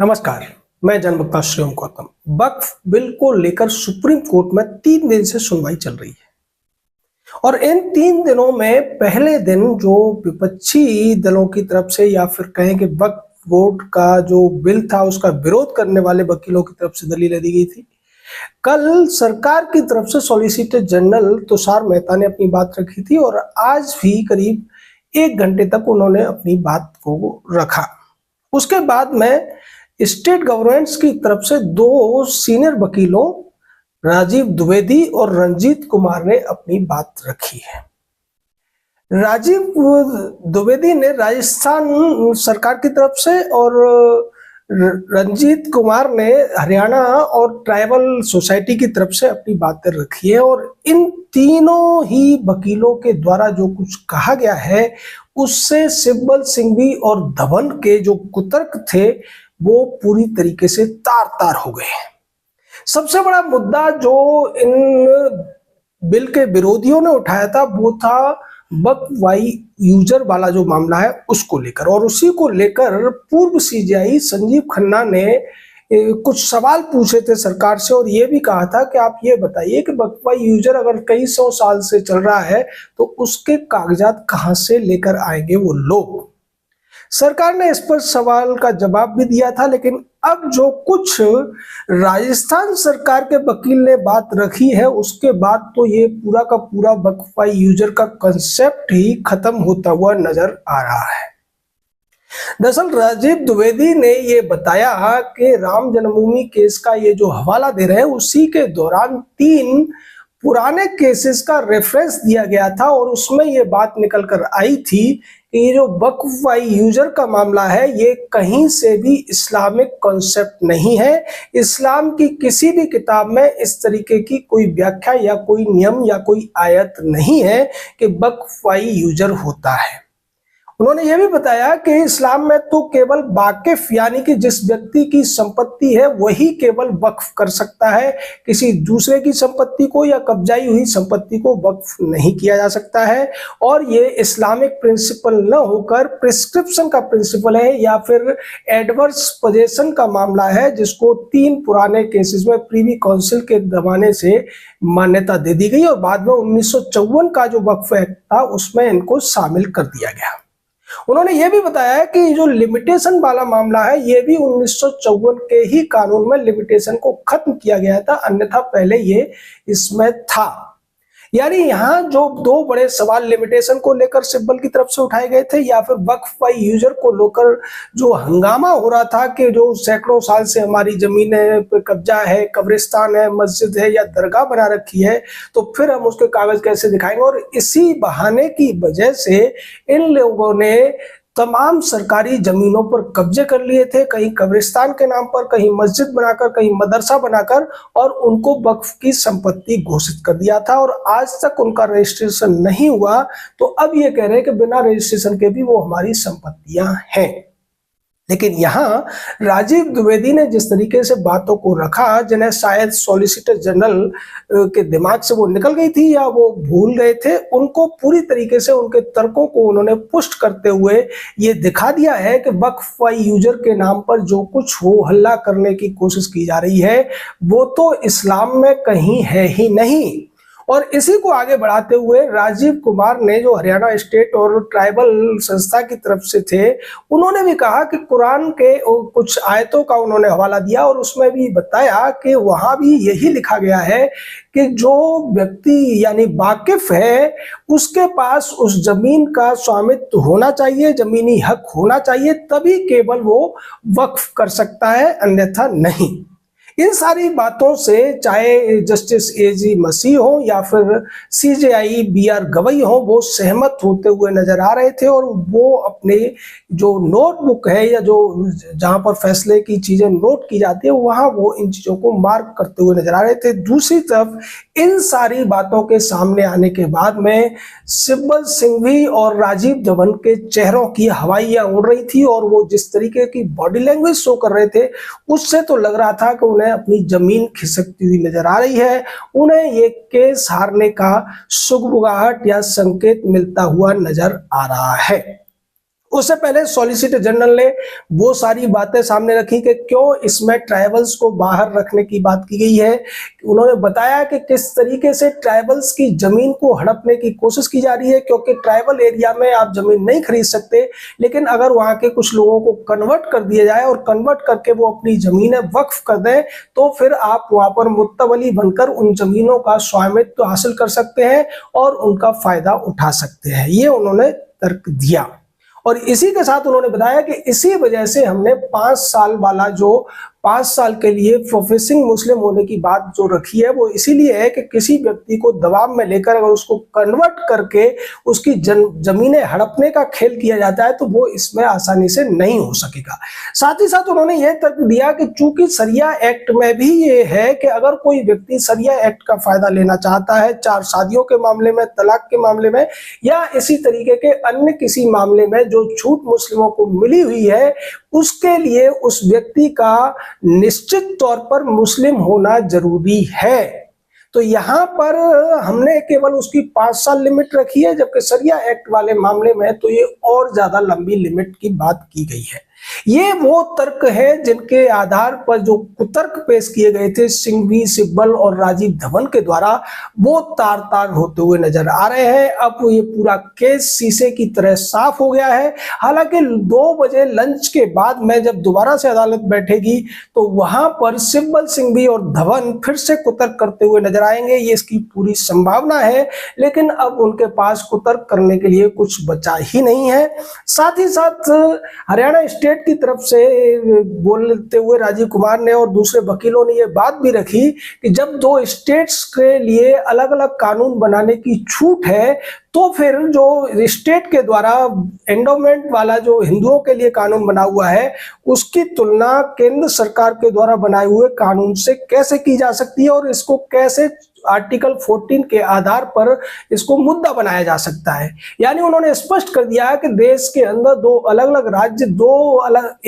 नमस्कार। मैं जनवक्ता श्रीओम गौतम। वक्फ बिल को लेकर सुप्रीम कोर्ट में 3 दिन से सुनवाई चल रही है और इन 3 दिनों में पहले दिन जो विपक्षी दलों की तरफ से या फिर कहें कि वक्फ बोर्ड का जो बिल था उसका विरोध करने वाले वकीलों की तरफ से दलीलें दी गई थी। कल सरकार की तरफ से सॉलिसिटर जनरल तुषार मेहता ने अपनी बात रखी थी और आज भी करीब 1 घंटे तक उन्होंने अपनी बात को रखा। उसके बाद में स्टेट गवर्नमेंट्स की तरफ से 2 सीनियर वकीलों राजीव द्विवेदी और रंजीत कुमार ने अपनी बात रखी है। राजीव द्विवेदी ने राजस्थान सरकार की तरफ से और रंजीत कुमार ने हरियाणा और ट्राइबल सोसाइटी की तरफ से अपनी बातें रखी है और इन तीनों ही वकीलों के द्वारा जो कुछ कहा गया है उससे सिब्बल सिंघवी और धवन के जो कुतर्क थे वो पूरी तरीके से तार तार हो गए हैं। सबसे बड़ा मुद्दा जो इन बिल के विरोधियों ने उठाया था वो था वक्फ वाई यूजर वाला जो मामला है उसको लेकर, और उसी को लेकर पूर्व सीजेआई संजीव खन्ना ने कुछ सवाल पूछे थे सरकार से और ये भी कहा था कि आप ये बताइए कि वक्फ वाई यूजर अगर कई 100 साल से चल रहा है तो उसके कागजात कहां से लेकर आएंगे वो लोग। सरकार ने इस पर सवाल का जवाब भी दिया था, लेकिन अब जो कुछ राजस्थान सरकार के वकील ने बात रखी है उसके बाद तो ये पूरा का पूरा वक्फ वाई यूजर का कंसेप्ट ही खत्म होता हुआ नजर आ रहा है। दरअसल राजीव द्विवेदी ने ये बताया कि राम जन्मभूमि केस का ये जो हवाला दे रहे हैं उसी के दौरान 3 पुराने केसेस का रेफरेंस दिया गया था और उसमें ये बात निकल कर आई थी कि ये जो वक्फ वाई यूजर का मामला है ये कहीं से भी इस्लामिक कॉन्सेप्ट नहीं है। इस्लाम की किसी भी किताब में इस तरीके की कोई व्याख्या या कोई नियम या कोई आयत नहीं है कि वक्फ वाई यूजर होता है। उन्होंने यह भी बताया कि इस्लाम में तो केवल वाकिफ यानी कि जिस व्यक्ति की संपत्ति है वही केवल वक्फ कर सकता है, किसी दूसरे की संपत्ति को या कब्जाई हुई संपत्ति को वक्फ नहीं किया जा सकता है। और ये इस्लामिक प्रिंसिपल न होकर प्रिस्क्रिप्शन का प्रिंसिपल है या फिर एडवर्स पोजेशन का मामला है, जिसको 3 पुराने केसेस में प्रीवी काउंसिल के जमाने से मान्यता दे दी गई और बाद में 1954 का जो वक्फ एक्ट था उसमें इनको शामिल कर दिया गया। उन्होंने ये भी बताया कि जो लिमिटेशन वाला मामला है ये भी 1954 के ही कानून में लिमिटेशन को खत्म किया गया था, अन्यथा पहले ये इसमें था। यानी यहाँ जो 2 बड़े सवाल लिमिटेशन को लेकर सिब्बल की तरफ से उठाए गए थे या फिर वक्फ वाई यूजर को लेकर जो हंगामा हो रहा था कि जो सैकड़ों साल से हमारी जमीन पे कब्जा है, कब्रिस्तान है, मस्जिद है या दरगाह बना रखी है तो फिर हम उसके कागज कैसे दिखाएंगे। और इसी बहाने की वजह से इन लोगों ने तमाम सरकारी जमीनों पर कब्जे कर लिए थे, कहीं कब्रिस्तान के नाम पर, कहीं मस्जिद बनाकर, कहीं मदरसा बनाकर, और उनको वक्फ की संपत्ति घोषित कर दिया था और आज तक उनका रजिस्ट्रेशन नहीं हुआ। तो अब ये कह रहे हैं कि बिना रजिस्ट्रेशन के भी वो हमारी संपत्तियां हैं। लेकिन यहाँ राजीव द्विवेदी ने जिस तरीके से बातों को रखा, जिन्हें शायद सॉलिसिटर जनरल के दिमाग से वो निकल गई थी या वो भूल गए थे, उनको पूरी तरीके से उनके तर्कों को उन्होंने पुष्ट करते हुए ये दिखा दिया है कि वक्फ वाई यूजर के नाम पर जो कुछ हो हल्ला करने की कोशिश की जा रही है वो तो इस्लाम में कहीं है ही नहीं। और इसी को आगे बढ़ाते हुए राजीव कुमार ने जो हरियाणा स्टेट और ट्राइबल संस्था की तरफ से थे उन्होंने भी कहा कि कुरान के कुछ आयतों का उन्होंने हवाला दिया और उसमें भी बताया कि वहां भी यही लिखा गया है कि जो व्यक्ति यानी वाकिफ है उसके पास उस जमीन का स्वामित्व होना चाहिए, जमीनी हक होना चाहिए, तभी केवल वो वक्फ कर सकता है, अन्यथा नहीं। इन सारी बातों से चाहे जस्टिस एजी मसीह हो या फिर सीजेआई बीआर गवई हो वो सहमत होते हुए नजर आ रहे थे और वो अपने जो नोटबुक है या जो जहां पर फैसले की चीजें नोट की जाती है वहां वो इन चीजों को मार्क करते हुए नजर आ रहे थे। दूसरी तरफ इन सारी बातों के सामने आने के बाद में सिब्बल सिंघवी और राजीव धवन के चेहरों की हवाइयां उड़ रही थी और वो जिस तरीके की बॉडी लैंग्वेज शो कर रहे थे उससे तो लग रहा था कि उन्हें अपनी जमीन खिसकती हुई नजर आ रही है, उन्हें ये केस हारने का सुगबुगाहट या संकेत मिलता हुआ नजर आ रहा है। उससे पहले सॉलिसिटर जनरल ने वो सारी बातें सामने रखी कि क्यों इसमें ट्राइबल्स को बाहर रखने की बात की गई है। उन्होंने बताया कि किस तरीके से ट्राइबल्स की जमीन को हड़पने की कोशिश की जा रही है, क्योंकि ट्राइबल एरिया में आप जमीन नहीं खरीद सकते, लेकिन अगर वहां के कुछ लोगों को कन्वर्ट कर दिया जाए और कन्वर्ट करके वो अपनी जमीनें वक्फ कर दें, तो फिर आप वहां पर मुत्तवली बनकर उन जमीनों का स्वामित्व हासिल कर सकते हैं और उनका फायदा उठा सकते हैं। ये उन्होंने तर्क दिया। और इसी के साथ उन्होंने बताया कि इसी वजह से हमने 5 साल वाला जो 5 साल के लिए प्रोफेसिंग मुस्लिम होने की बात जो रखी है वो इसीलिए है कि किसी व्यक्ति को दबाव में लेकर अगर उसको कन्वर्ट करके उसकी जमीनें हड़पने का खेल किया जाता है तो वो इसमें आसानी से नहीं हो सकेगा। साथ ही साथ उन्होंने ये तर्क दिया कि चूंकि सरिया एक्ट में भी ये है कि अगर कोई व्यक्ति सरिया एक्ट का फायदा लेना चाहता है, 4 शादियों के मामले में, तलाक के मामले में या इसी तरीके के अन्य किसी मामले में जो छूट मुस्लिमों को मिली हुई है, उसके लिए उस व्यक्ति का निश्चित तौर पर मुस्लिम होना जरूरी है। तो यहां पर हमने केवल उसकी 5 साल लिमिट रखी है, जबकि सरिया एक्ट वाले मामले में तो ये और ज्यादा लंबी लिमिट की बात की गई है। ये वो तर्क है जिनके आधार पर जो कुतर्क पेश किए गए थे सिंघवी, सिब्बल और राजीव धवन के द्वारा, वो तार तार होते हुए नजर आ रहे हैं। अब ये पूरा केस शीशे की तरह साफ हो गया है। हालांकि 2 बजे लंच के बाद में जब दोबारा से अदालत बैठेगी तो वहां पर सिब्बल, सिंघवी और धवन फिर से कुतर्क करते हुए नजर आएंगे, ये इसकी पूरी संभावना है। लेकिन अब उनके पास कुतर्क करने के लिए कुछ बचा ही नहीं है। साथ ही साथ हरियाणा स्टेट की तरफ से बोलते हुए राजीव कुमार ने और दूसरे वकीलों ने यह बात भी रखी कि जब 2 स्टेट्स के लिए अलग अलग कानून बनाने की छूट है तो फिर जो स्टेट के द्वारा एंडोमेंट वाला जो हिंदुओं के लिए कानून बना हुआ है उसकी तुलना केंद्र सरकार के द्वारा बनाए हुए कानून से कैसे की जा सकती है और इसको कैसे आर्टिकल 14 के आधार पर इसको मुद्दा बनाया जा सकता है। यानी उन्होंने स्पष्ट कर दिया है कि देश के अंदर 2 अलग अलग राज्य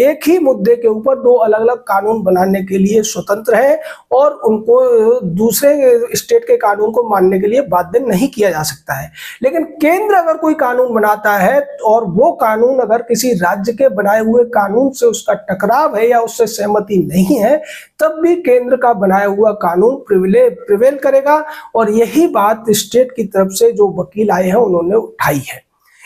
एक ही मुद्दे के ऊपर 2 अलग अलग कानून बनाने के लिए स्वतंत्र है और उनको दूसरे स्टेट के कानून को मानने के लिए बाध्य नहीं किया जा सकता है। लेकिन केंद्र अगर कोई कानून बनाता है और वो कानून अगर किसी राज्य के बनाए हुए कानून से उसका टकराव है या उससे सहमति नहीं है, तब भी केंद्र का बनाया हुआ कानून प्रिवेल करेगा। और यही बात स्टेट की तरफ से जो वकील आए हैं उन्होंने उठाई है।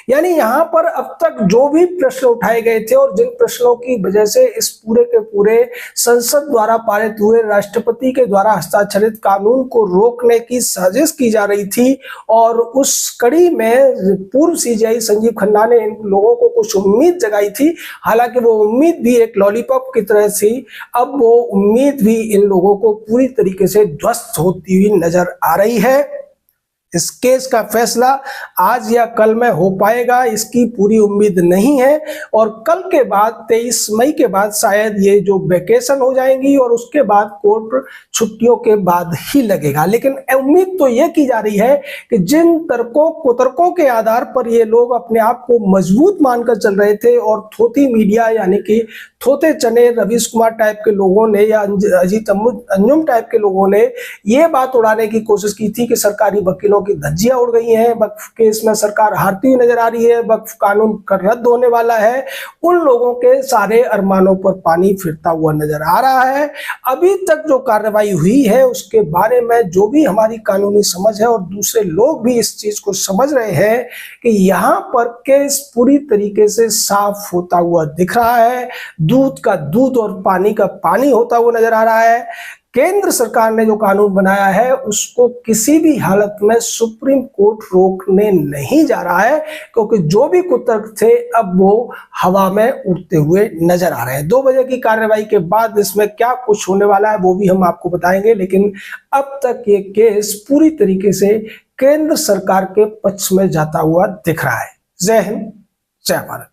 यानी यहां पर अब तक जो भी प्रश्न उठाए गए थे और जिन प्रश्नों की वजह से इस पूरे के पूरे संसद द्वारा पारित हुए राष्ट्रपति के द्वारा हस्ताक्षरित कानून को रोकने की साजिश की जा रही थी, और उस कड़ी में पूर्व सीजेआई संजीव खन्ना ने इन लोगों को कुछ उम्मीद जगाई थी। हालांकि वो उम्मीद भी एक लॉलीपॉप की तरह थी। अब वो उम्मीद भी इन लोगों को पूरी तरीके से ध्वस्त होती हुई नजर आ रही है। इस केस का फैसला आज या कल में हो पाएगा इसकी पूरी उम्मीद नहीं है, और कल के बाद 23 मई के बाद शायद ये जो वेकेशन हो जाएंगी और उसके बाद कोर्ट छुट्टियों के बाद ही लगेगा। लेकिन उम्मीद तो ये की जा रही है कि जिन कुतर्कों के आधार पर ये लोग अपने आप को मजबूत मानकर चल रहे थे और थोथी मीडिया यानी कि थोथे चने रवीश कुमार टाइप के लोगों ने या अजीत अंजुम टाइप के लोगों ने ये बात उड़ाने की कोशिश की थी कि सरकारी वकीलों की धज्जियां उड़ गई हैं, वक्फ केस में सरकार हारती हुई नजर आ रही है, वक्फ कानून रद्द होने वाला है, उन लोगों के सारे अरमानों पर पानी फिरता हुआ नजर आ रहा है। अभी तक जो कार्रवाई हुई है उसके बारे में जो भी हमारी कानूनी समझ है और दूसरे लोग भी इस चीज को समझ रहे हैं कि यहाँ पर केस पूरी तरीके से साफ होता हुआ दिख रहा है, दूध का दूध और पानी का पानी होता हुआ नजर आ रहा है। केंद्र सरकार ने जो कानून बनाया है उसको किसी भी हालत में सुप्रीम कोर्ट रोकने नहीं जा रहा है, क्योंकि जो भी कुतर्क थे अब वो हवा में उड़ते हुए नजर आ रहे हैं। 2 बजे की कार्रवाई के बाद इसमें क्या कुछ होने वाला है वो भी हम आपको बताएंगे, लेकिन अब तक ये केस पूरी तरीके से केंद्र सरकार के पक्ष में जाता हुआ दिख रहा है। जय हिंद, जय भारत।